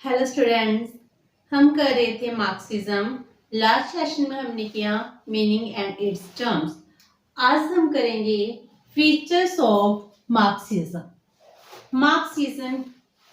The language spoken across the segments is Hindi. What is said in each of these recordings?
हेलो स्टूडेंट्स, हम कर रहे थे मार्क्सिज्म। लास्ट सेशन में हमने किया मीनिंग एंड इट्स टर्म्स। आज हम करेंगे features of Marxism. Marxism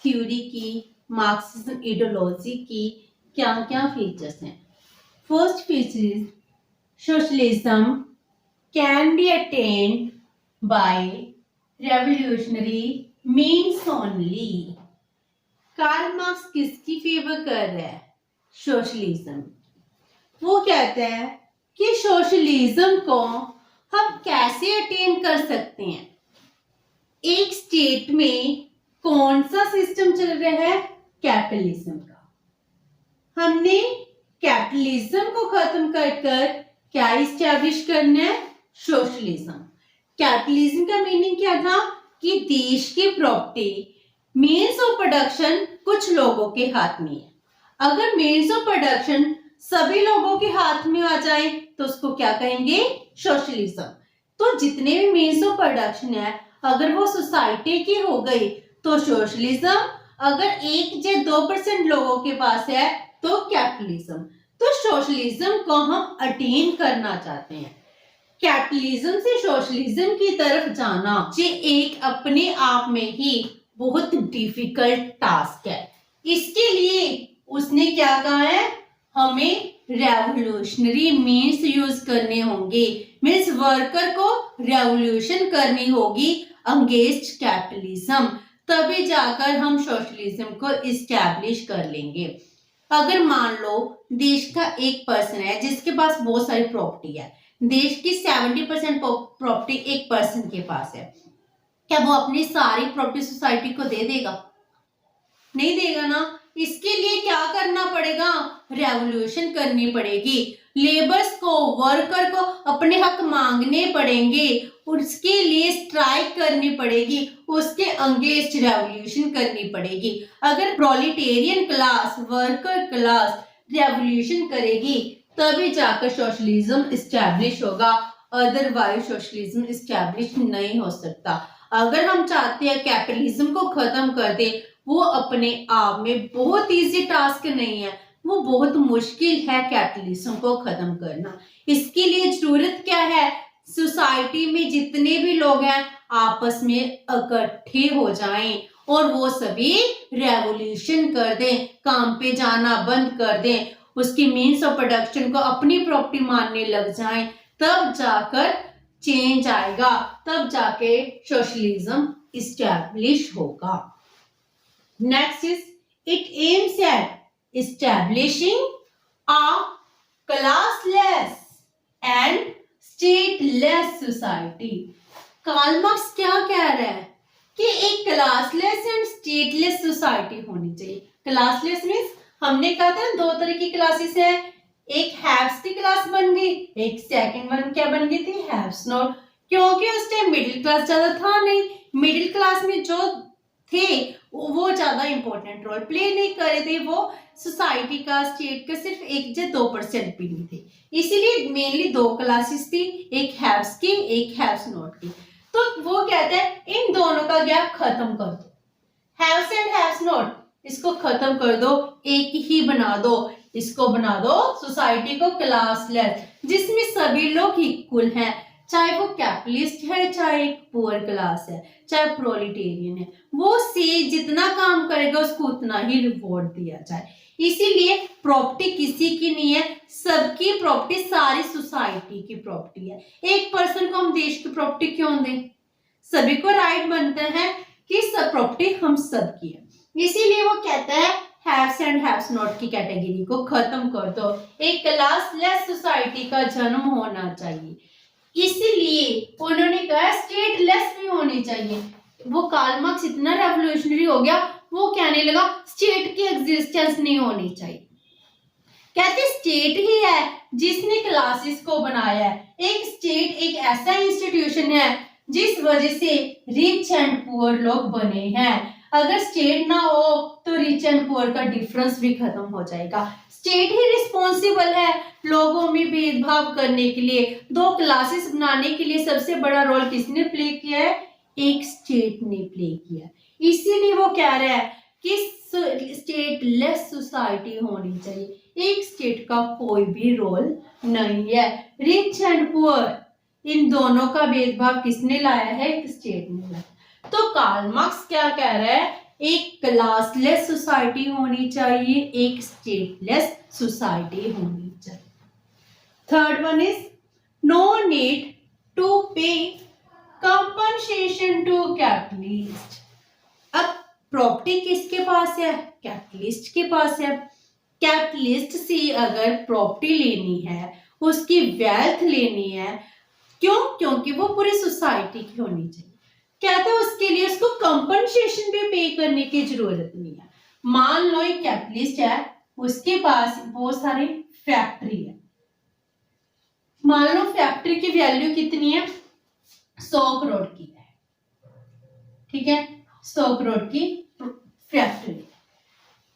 theory की, मार्क्सिज्म आइडियोलॉजी की क्या क्या फीचर्स हैं। First feature is socialism can be attend by revolutionary means only. Karl Marx किसकी फेवर कर रहा है? सोशलिज्म। वो कहता है कि सोशलिज्म को हम कैसे अटेन कर सकते हैं। एक स्टेट में कौन सा सिस्टम चल रहा है? कैपिटलिज्म का। हमने कैपिटलिज्म को खत्म कर क्या इस्टेब्लिश करना है? सोशलिज्म। कैपिटलिज्म का मीनिंग क्या था कि देश की प्रॉपर्टी, मीन्स ऑफ प्रोडक्शन कुछ लोगों के हाथ में है। अगर मीन्स ऑफ प्रोडक्शन सभी लोगों के हाथ में आ जाए तो उसको क्या कहेंगे? सोशलिज्म। तो जितने भी मीन्स ऑफ प्रोडक्शन है, अगर वो सोसाइटी की हो गई तो सोशलिज्म। अगर 1 या 2% लोगों के पास है तो कैपिटलिज्म। तो सोशलिज्म को हम अटेन करना चाहते हैं। कैपिटलिज्म से सोशलिज्म की तरफ जाना ये एक अपने आप में ही बहुत डिफिकल्ट टास्क है। इसके लिए उसने क्या कहा है? हमें रेवोल्यूशनरी मीन्स यूज करने होंगे। मीन्स वर्कर को रेवोल्यूशन करनी होगी अगेंस्ट कैपिटलिज्म, तभी जाकर हम सोशलिज्म को इस्टेब्लिश कर लेंगे। अगर मान लो देश का एक पर्सन है जिसके पास बहुत सारी प्रॉपर्टी है, देश की 70% प्रॉपर्टी एक पर्सन के पास है, क्या वो अपनी सारी प्रॉपर्टी सोसाइटी को दे देगा? नहीं देगा ना। इसके लिए क्या करना पड़ेगा? रेवोल्यूशन करनी पड़ेगी। लेबर्स को, वर्कर को अपने हक मांगने पड़ेंगे, उसके लिए स्ट्राइक करनी पड़ेगी, उसके अगेंस्ट रेवोल्यूशन करनी पड़ेगी। अगर proletarian class, worker class revolution करेगी तभी जाकर सोशलिज्म इस्टेब्लिश होगा, अदरवाइज सोशलिज्म इस्टेब्लिश नहीं हो सकता। अगर हम चाहते हैं कैपिटलिज्म को खत्म कर दें, वो अपने आप में बहुत इजी टास्क नहीं है, वो बहुत मुश्किल है कैपिटलिज्म को खत्म करना। इसके लिए जरूरत क्या है? सोसाइटी में जितने भी लोग हैं आपस में इकट्ठे हो जाएं और वो सभी रेवोल्यूशन कर दें, काम पे जाना बंद कर दें, उसकी मीन्स ऑफ प्रोडक्शन को अपनी प्रॉपर्टी मानने लग जाएं, तब जाकर चेंज आएगा, तब जाके सोशलिज्म इस्टेब्लिश होगा। Next is it aims at establishing a classless and stateless society. Karl Marx क्या कह रहा है कि एक क्लासलेस एंड स्टेटलेस सोसाइटी होनी चाहिए। क्लासलेस मीन्स हमने कहा था 2 तरह की क्लासेस है, एक हैव्स की क्लास बन गई, एक सेकंड वन क्या बन गई थी? Haves not. क्योंकि उस टाइम मिडिल क्लास ज्यादा था नहीं, मिडिल क्लास में जो थे वो ज्यादा इंपॉर्टेंट रोल प्ले नहीं कर रहे थे, वो सोसाइटी का, स्टेट का सिर्फ 1 या 2% भी नहीं थे। इसीलिए मेनली 2 क्लासेस थी, एक हैव्स की, एक हैव्स नॉट की। तो वो कहते हैं इन दोनों का गैप खत्म कर दो, हैव्स एंड हैव्स नॉट इसको खत्म कर दो, एक ही बना दो, इसको बना दो सोसाइटी को क्लासलेस, जिसमें सभी लोग इक्वल हैं, चाहे वो कैपिटलिस्ट है, चाहे पुअर क्लास है, चाहे प्रोलेटेरियन है, वो से जितना काम करेगा उसको उतना ही रिवॉर्ड दिया जाए। इसीलिए प्रॉपर्टी किसी की नहीं है, सबकी प्रॉपर्टी, सारी सोसाइटी की प्रॉपर्टी है। एक पर्सन को हम देश की प्रॉपर्टी क्यों दें? सभी को राइट बनता है कि सब प्रॉपर्टी हम सब की है। इसीलिए वो कहता है हैव्स एंड हैव्स नॉट की कैटेगरी को खत्म कर दो, एक क्लासलेस सोसाइटी का जन्म होना चाहिए। इसीलिए उन्होंने कहा स्टेटलेस भी होनी चाहिए। वो कार्ल मार्क्स इतना रेवोल्यूशनरी हो गया, वो कहने लगा स्टेट की एग्जिस्टेंस नहीं होनी चाहिए। कहते स्टेट ही है जिसने क्लासेस को बनाया है। एक स्टेट एक ऐसा इंस्टीट्यूशन है जिस वजह से रिच एंड पुअर लोग बने हैं। अगर स्टेट ना हो तो रिच एंड पुअर का डिफरेंस भी खत्म हो जाएगा। स्टेट ही रिस्पॉन्सिबल है लोगों में भेदभाव करने के लिए, 2 क्लासेस बनाने के लिए। सबसे बड़ा रोल किसने प्ले किया है? एक स्टेट ने प्ले किया। इसीलिए वो कह रहा है कि स्टेटलेस सोसाइटी होनी चाहिए, एक स्टेट का कोई भी रोल नहीं है। रिच एंड पुअर इन दोनों का भेदभाव किसने लाया है? एक स्टेट ने लाया। तो कार्ल मार्क्स क्या कह रहा है? एक क्लासलेस सोसाइटी होनी चाहिए, एक स्टेटलेस सोसाइटी होनी चाहिए। Third one is no need to pay compensation to capitalist. अब प्रॉपर्टी किसके पास है? कैपिटलिस्ट के पास है। कैपिटलिस्ट से अगर प्रॉपर्टी लेनी है, उसकी वेल्थ लेनी है, क्यों? क्योंकि वो पूरी सोसाइटी की होनी चाहिए। कहते हैं उसके लिए उसको कंपनसेशन भी पे करने की जरूरत नहीं है। मान लो एक कैपिटलिस्ट है, उसके पास बहुत सारी फैक्ट्री है। मान लो फैक्ट्री की वैल्यू कितनी है? 100 करोड़ की है, ठीक है, 100 करोड़ की फैक्ट्री।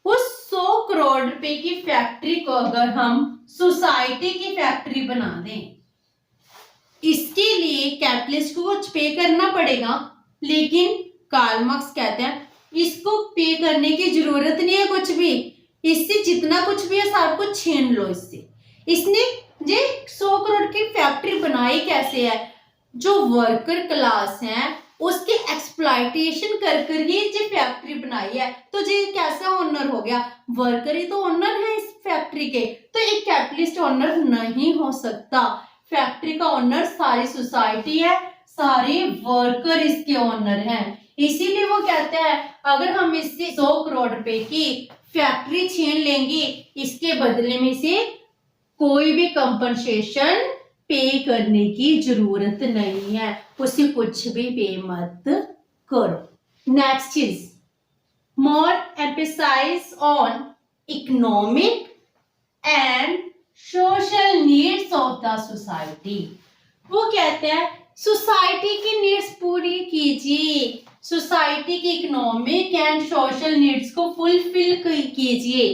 उस 100 करोड़ रुपए की फैक्ट्री को अगर हम सोसाइटी की फैक्ट्री बना दें, इसके लिए कैपिटलिस्ट को कुछ पे करना पड़ेगा, लेकिन कार्ल मार्क्स कहते हैं इसको पे करने की जरूरत नहीं है कुछ भी। इससे जितना कुछ भी है सब कुछ छीन लो इससे। इसने ये 100 करोड़ की फैक्ट्री बनाई कैसे है? जो वर्कर क्लास है उसकी एक्सप्लॉयटेशन कर कर ये जो फैक्ट्री बनाई है। तो ये कैसा ओनर हो गया? वर्कर ही तो ओनर है इस फैक्ट्री के। तो एक कैपिटलिस्ट ओनर नहीं हो सकता। फैक्ट्री का ओनर सारी सोसाइटी है, सारे वर्कर इसके ओनर हैं। इसीलिए वो कहते हैं अगर हम इससे 100 करोड़ रुपए की फैक्ट्री छीन लेंगे, इसके बदले में से कोई भी कंपनसेशन पे करने की जरूरत नहीं है, उसे कुछ भी पे मत करो। Next is more emphasize on economic and social needs of the society. वो कहते हैं सोसाइटी की नीड्स पूरी कीजिए, सोसाइटी की इकोनॉमिक एंड सोशल नीड्स को फुलफिल कीजिए।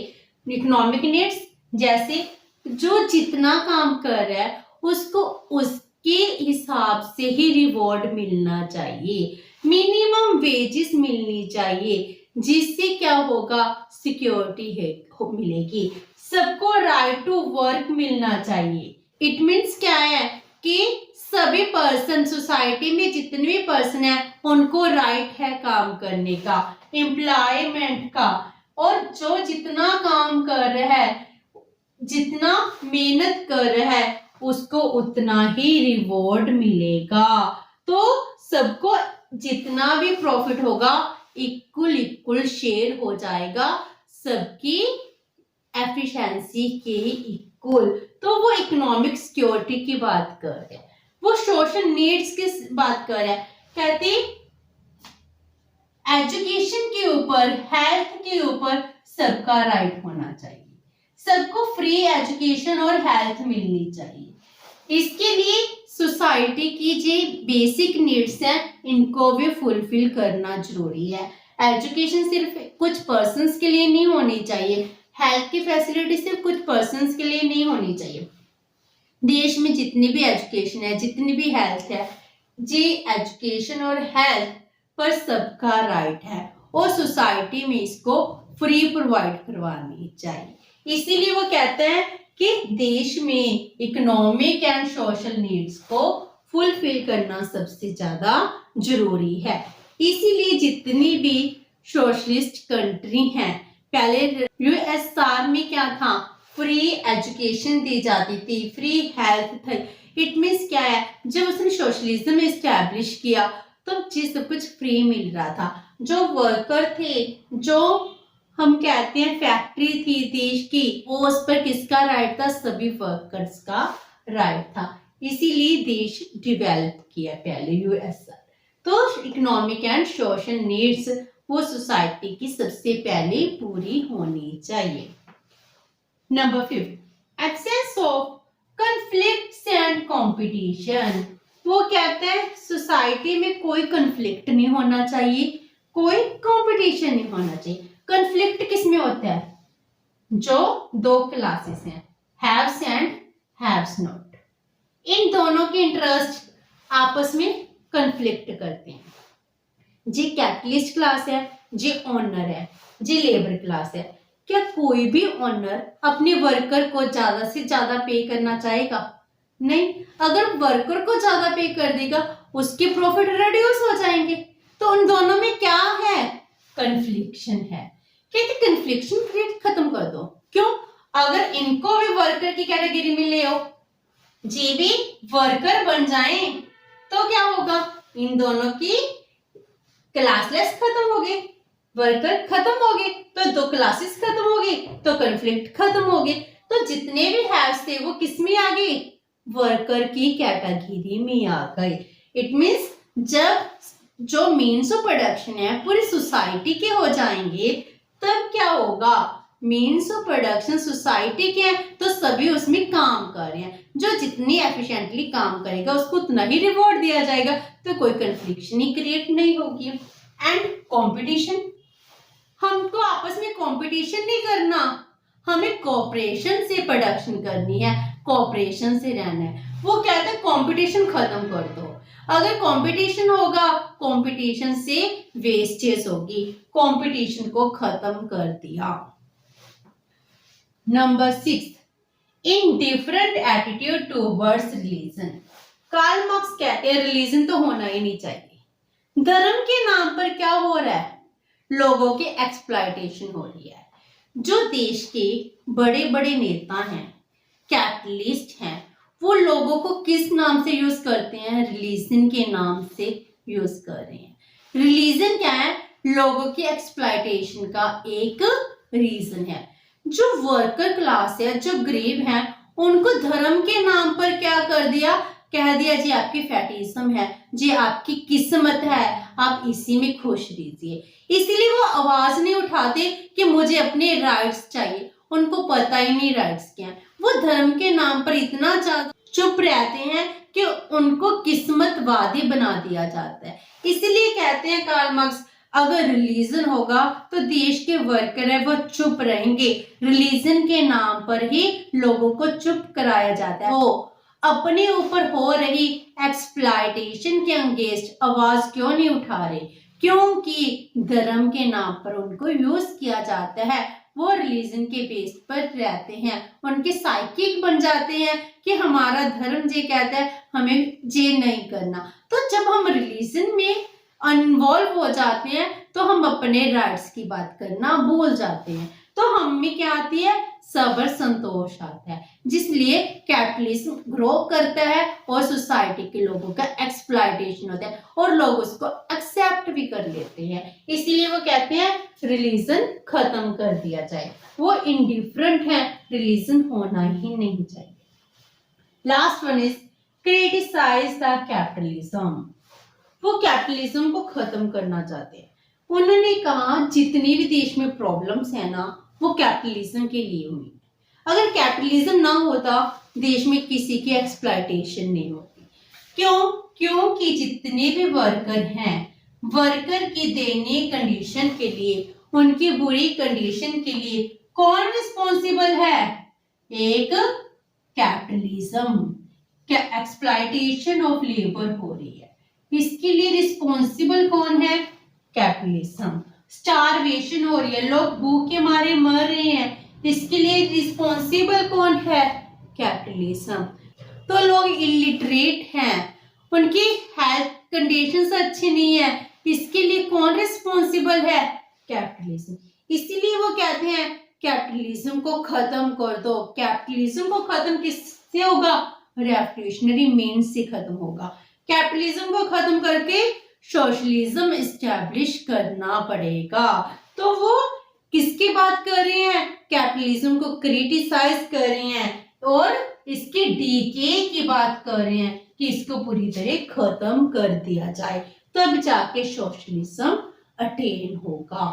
इकोनॉमिक नीड्स जैसे जो जितना काम कर रहा है उसको उसके हिसाब से ही रिवॉर्ड मिलना चाहिए, मिनिमम वेजेस मिलनी चाहिए, जिससे क्या होगा? सिक्योरिटी है मिलेगी। सबको राइट टू वर्क मिलना चाहिए। इट मीन्स क्या है कि सभी पर्सन सोसाइटी में जितने भी पर्सन है उनको राइट है काम करने का, एम्प्लॉयमेंट का, और जो जितना काम कर रहा है, जितना मेहनत कर रहा है, उसको उतना ही रिवॉर्ड मिलेगा। तो सबको जितना भी प्रॉफिट होगा इक्वल इक्वल शेयर हो जाएगा, सबकी एफिशिएंसी के इक्वल। तो वो इकोनॉमिक सिक्योरिटी की बात कर रहे हैं। वो सोशल नीड्स की बात कर रहे हैं। कहते एजुकेशन के ऊपर, हेल्थ के ऊपर सबका राइट होना चाहिए, सबको फ्री एजुकेशन और हेल्थ मिलनी चाहिए। इसके लिए सोसाइटी की जो बेसिक नीड्स हैं इनको भी फुलफिल करना जरूरी है। एजुकेशन सिर्फ कुछ पर्सन्स के लिए नहीं होनी चाहिए, हेल्थ की फैसिलिटी सिर्फ कुछ पर्सन्स के लिए नहीं होनी चाहिए। देश में जितनी भी एजुकेशन है, जितनी भी हेल्थ है, जी एजुकेशन और हेल्थ पर सबका राइट है और सोसाइटी में इसको फ्री प्रोवाइड करवानी चाहिए। इसीलिए वो कहते हैं कि देश में इकोनॉमिक एंड सोशल नीड्स को फुलफिल करना सबसे ज्यादा जरूरी है। इसीलिए जितनी भी सोशलिस्ट कंट्री हैं, पहले यूएसआर में क्या था? फ्री एजुकेशन दी जाती थी, फ्री हेल्थ थी। इट मीन्स क्या है? जब उसने सोशलिज्म एस्टैब्लिश किया तो जी सब कुछ फ्री मिल रहा था। जो वर्कर थे, जो हम कहते हैं फैक्ट्री थी देश की, वो उस पर किसका राइट था? सभी वर्कर्स का राइट था। इसीलिए देश डेवलप किया पहले यूएसआर। तो इकोनॉमिक एंड सोशल नीड्स वो सोसाइटी की सबसे पहले पूरी होनी चाहिए। Number 5 absence of conflicts and competition. वो कहते हैं सोसाइटी में कोई कॉन्फ्लिक्ट नहीं होना चाहिए, कोई कंपटीशन नहीं होना चाहिए। कॉन्फ्लिक्ट किस में होता है? जो दो क्लासेस हैं, हैव्स एंड हैव्स नॉट, इन दोनों के इंटरेस्ट आपस में कॉन्फ्लिक्ट करते हैं। जी कैपिटलिस्ट क्लास है जे ओनर है, जे लेबर क्लास है, क्या कोई भी ओनर अपने वर्कर को ज्यादा से ज्यादा पे करना चाहेगा? नहीं। अगर वर्कर को ज्यादा पे कर देगा उसके प्रॉफिट रिड्यूस हो जाएंगे। तो उन दोनों में क्या है? कन्फ्लिक्शन है। कहते कन्फ्लिक्शन क्रिएट खत्म कर दो। क्यों? अगर इनको भी वर्कर की कैटेगरी में ले आओ, जे भी वर्कर बन जाए तो क्या होगा? इन दोनों की क्लासलेस खत्म हो गए, वर्कर खत्म हो गए, तो दो क्लासेस खत्म हो गई, तो कन्फ्लिक्ट खत्म हो गए। तो जितने भी हैव्स थे वो किस में आ गए? वर्कर की कैटेगरी में आ गए। इट मींस जब जो मीन्स ऑफ प्रोडक्शन है पूरी सोसाइटी के हो जाएंगे तब क्या होगा? मीन्स ऑफ प्रोडक्शन सोसाइटी के हैं तो सभी उसमें काम कर रहे हैं। जो जितनी एफिशिएंटली काम करेगा उसको उतना ही रिवॉर्ड दिया जाएगा, तो कोई कन्फ्लिक्शन ही क्रिएट नहीं होगी। एंड कंपटीशन, हमको आपस में कंपटीशन नहीं करना, हमें कोऑपरेशन से प्रोडक्शन करनी है, कोऑपरेशन से रहना है। वो कहते हैं कंपटीशन खत्म कर दो। अगर कंपटीशन होगा, कंपटीशन से वेस्टेज होगी, कंपटीशन को खत्म कर दिया। Number 6, indifferent attitude towards religion. Karl Marx कहते हैं रिलीजन तो होना ही नहीं चाहिए। धर्म के नाम पर क्या हो रहा है? लोगों की एक्सप्लॉयटेशन हो रही है। जो देश के बड़े बड़े नेता हैं, कैपिटलिस्ट हैं, वो लोगों को किस नाम से यूज करते हैं? रिलीजन के नाम से यूज कर रहे हैं। रिलीजन क्या है? लोगों की एक्सप्लॉयटेशन का एक रीजन है। जो वर्कर क्लास है, जो गरीब हैं, उनको धर्म के नाम पर क्या कर दिया? कह दिया जी आपकी फैटिज्म है, जी आपकी किस्मत है, आप इसी में खुश रहिए। इसीलिए वो आवाज नहीं उठाते कि मुझे अपने राइट्स चाहिए। उनको पता ही नहीं राइट्स क्या है। वो धर्म के नाम पर इतना ज्यादा चुप रहते हैं कि उनको किस्मतवादी बना दिया जाता है। इसलिए कहते हैं कार्ल मार्क्स, अगर रिलीजन होगा तो देश के वर्कर है वो चुप रहेंगे। रिलीजन के नाम पर ही लोगों को चुप कराया जाता है। वो अपने ऊपर हो रही एक्सप्लॉयटेशन के अगेंस्ट आवाज क्यों नहीं उठा रहे? क्योंकि धर्म के नाम पर उनको यूज किया जाता है। वो रिलीजन के बेस पर रहते हैं, उनके साइकिक बन जाते हैं कि हमारा धर्म ये कहता है हमें ये नहीं करना। तो जब हम रिलीजन में इन्वॉल्व हो जाते हैं तो हम अपने राइट्स की बात करना भूल जाते हैं। तो हम में क्या आती है? सब्र, संतोष आता है। जिसलिए कैपिटलिज्म ग्रो करता है और सोसाइटी के लोगों का एक्सप्लॉयटेशन होता है और लोग उसको एक्सेप्ट भी कर लेते हैं। इसीलिए वो कहते हैं रिलीजन खत्म कर दिया जाए। वो इंडिफरेंट है, रिलीजन होना ही नहीं चाहिए। Last one is criticize the capitalism. वो कैपिटलिज्म को खत्म करना चाहते हैं। उन्होंने कहा जितनी भी देश में प्रॉब्लम्स है ना वो कैपिटलिज्म के लिए हुई। अगर कैपिटलिज्म ना होता देश में किसी की एक्सप्लॉयटेशन नहीं होती। क्यों? क्योंकि जितने भी वर्कर हैं, वर्कर की दयनीय कंडीशन के लिए, उनकी बुरी कंडीशन के लिए कौन रिस्पॉन्सिबल है? एक कैपिटलिज्म। क्या एक्सप्लॉयटेशन ऑफ लेबर हो रही है, इसके लिए रिस्पॉन्सिबल कौन है? कैपिटलिज्म। स्टारवेशन हो रही है, लोग भूख के मारे मर रहे हैं, इसके लिए रिस्पॉन्सिबल कौन है? कैपिटलिज्म। तो लोग इलिटरेट हैं, उनकी हेल्थ कंडीशंस अच्छी नहीं है, इसके लिए कौन रिस्पॉन्सिबल है? कैपिटलिज्म। इसीलिए वो कहते हैं कैपिटलिज्म को खत्म कर दो। कैपिटलिज्म को खत्म किससे होगा? रेवोल्यूशनरी मीन्स से खत्म होगा। कैपिटलिज्म को खत्म करके सोशलिज्म इस्टेब्लिश करना पड़ेगा। तो वो किसकी बात कर रहे हैं? कैपिटलिज्म को क्रिटिसाइज कर रहे हैं और इसके डीके की बात कर रहे हैं कि इसको पूरी तरह खत्म कर दिया जाए, तब जाके सोशलिज्म अटेन होगा।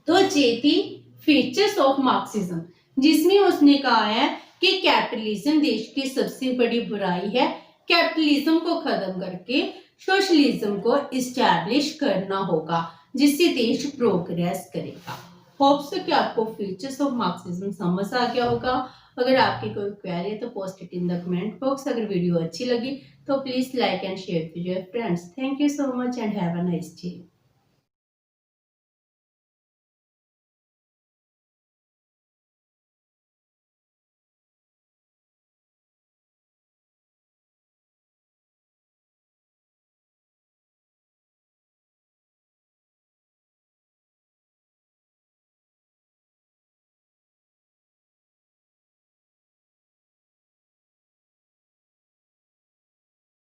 तो ये थी फीचर्स ऑफ मार्क्सिज्म, जिसमें उसने कहा है कि कैपिटलिज्म देश की सबसे बड़ी बुराई है। कैपिटलिज्म को खत्म करके सोशलिज्म को इस्टेब्लिश करना होगा, जिससे देश प्रोग्रेस करेगा। होप्स कि आपको फीचर्स ऑफ मार्क्सिज्म समझ आ गया होगा। अगर आपकी कोई क्वेरी है तो post it in the comment box. अगर वीडियो अच्छी लगी तो please like and share with your friends. Thank you so much and have a nice day.